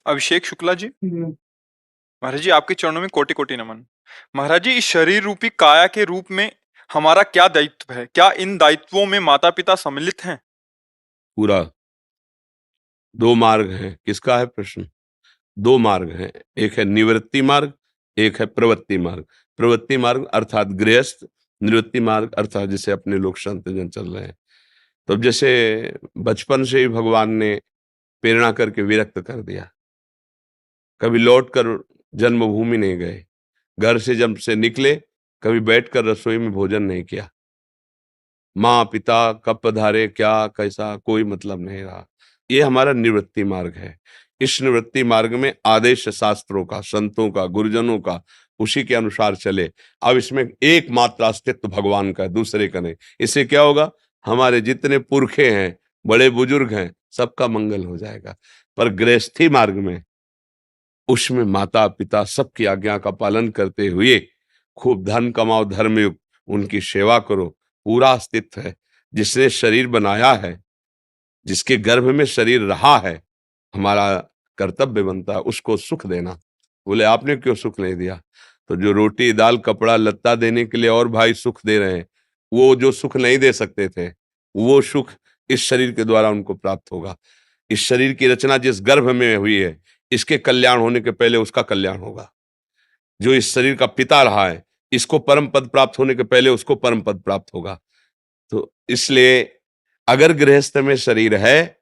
अभिषेक शुक्ला जी। महाराज जी, आपके चरणों में कोटि कोटि नमन। महाराज जी, इस शरीर रूपी काया के रूप में हमारा क्या दायित्व है? क्या इन दायित्वों में माता पिता सम्मिलित हैं? पूरा 2 मार्ग हैं। किसका है प्रश्न? 2 मार्ग हैं, एक है निवृत्ति मार्ग, एक है प्रवृत्ति मार्ग। प्रवृत्ति मार्ग अर्थात गृहस्थ, निवृत्ति मार्ग अर्थात जैसे अपने लोग संत जन चल रहे हैं। तो अब जैसे बचपन से ही भगवान ने प्रेरणा करके विरक्त कर दिया, कभी लौट कर जन्मभूमि नहीं गए, घर से जब से निकले कभी बैठकर रसोई में भोजन नहीं किया, माँ पिता कब पधारे क्या कैसा कोई मतलब नहीं रहा। ये हमारा निवृत्ति मार्ग है। इस निवृत्ति मार्ग में आदेश शास्त्रों का, संतों का, गुरुजनों का, उसी के अनुसार चले। अब इसमें एकमात्र अस्तित्व भगवान का है, दूसरे का नहीं। इससे क्या होगा? हमारे जितने पुरखे हैं, बड़े बुजुर्ग हैं, सबका मंगल हो जाएगा। पर गृहस्थी मार्ग में, उसमें माता पिता सबकी आज्ञा का पालन करते हुए खूब धन कमाओ, धर्मयुक्त, उनकी सेवा करो, पूरा अस्तित्व है। जिसने शरीर बनाया है, जिसके गर्भ में शरीर रहा है, हमारा कर्तव्य बनता है उसको सुख देना। बोले आपने क्यों सुख नहीं दिया? तो जो रोटी दाल कपड़ा लत्ता देने के लिए और भाई सुख दे रहे हैं, वो जो सुख नहीं दे सकते थे, वो सुख इस शरीर के द्वारा उनको प्राप्त होगा। इस शरीर की रचना जिस गर्भ में हुई है, इसके कल्याण होने के पहले उसका कल्याण होगा। जो इस शरीर का पिता रहा है, इसको परम पद प्राप्त होने के पहले उसको परम पद प्राप्त होगा। तो इसलिए अगर गृहस्थ में शरीर है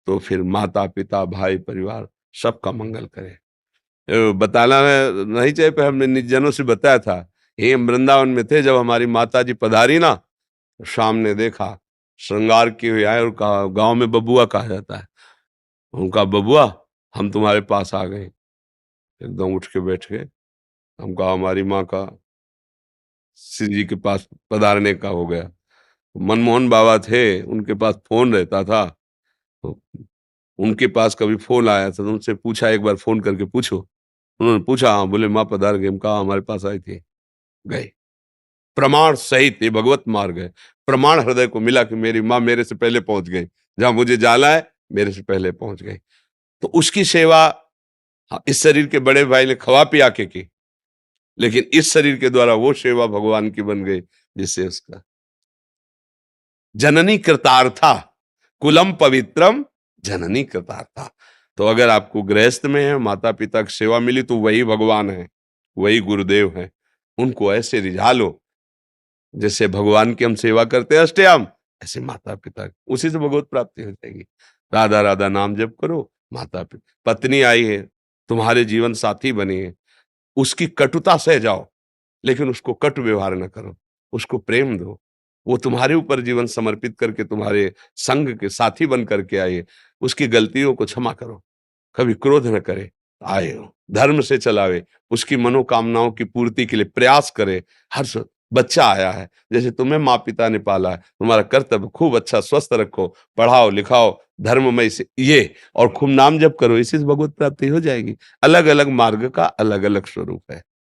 तो फिर माता पिता भाई परिवार सबका मंगल करे। बताना नहीं चाहिए, पर हमने निज जनों से बताया था। ये हम वृंदावन में थे, जब हमारी माता जी पधारी ना, तो शाम ने देखा श्रृंगार किए हुए आए और कहा गांव में बबुआ कहा जाता है। उनका बबुआ हम तुम्हारे पास आ गए। एकदम उठ के बैठ गए। हम कहा हमारी माँ का श्री जी के पास पधारने का हो गया। मनमोहन बाबा थे, उनके पास फोन रहता था, तो उनके पास कभी फोन आया था तो उनसे पूछा एक बार फोन करके पूछो। उन्होंने पूछा हाँ, बोले माँ पधार गए। हम कहा हमारे पास आई थी, गए। प्रमाण सहित ये भगवत मार्ग है। प्रमाण हृदय को मिला कि मेरी माँ मेरे से पहले पहुंच गई, जहां मुझे जाना है मेरे से पहले पहुंच गई। तो उसकी सेवा हाँ, इस शरीर के बड़े भाई ने खवा पिया के की, लेकिन इस शरीर के द्वारा वो सेवा भगवान की बन गई जिससे उसका जननी कृतार्था, कुलम पवित्रम जननी कृतार्था। तो अगर आपको गृहस्थ में है, माता पिता की सेवा मिली, तो वही भगवान है, वही गुरुदेव है। उनको ऐसे रिझा लो जैसे भगवान की हम सेवा करते हैं अष्टयाम, ऐसे माता पिता, उसी से भगवत प्राप्ति हो जाएगी। राधा राधा नाम जप करो। माता पिता, पत्नी आई है, तुम्हारे जीवन साथी बनी है, उसकी कटुता सह जाओ, लेकिन उसको कटु व्यवहार न करो, उसको प्रेम दो। वो तुम्हारे ऊपर जीवन समर्पित करके तुम्हारे संग के साथी बन करके आए, उसकी गलतियों को क्षमा करो, कभी क्रोध न करे, आए हो धर्म से चलावे, उसकी मनोकामनाओं की पूर्ति के लिए प्रयास करे। बच्चा आया है, जैसे तुम्हें माँ पिता ने पाला है, तुम्हारा कर्तव्य खूब अच्छा स्वस्थ रखो, पढ़ाओ लिखाओ धर्ममय से ये, और खूब नाम जप करो, इसी से भगवत प्राप्ति हो जाएगी। अलग अलग मार्ग का अलग अलग स्वरूप है।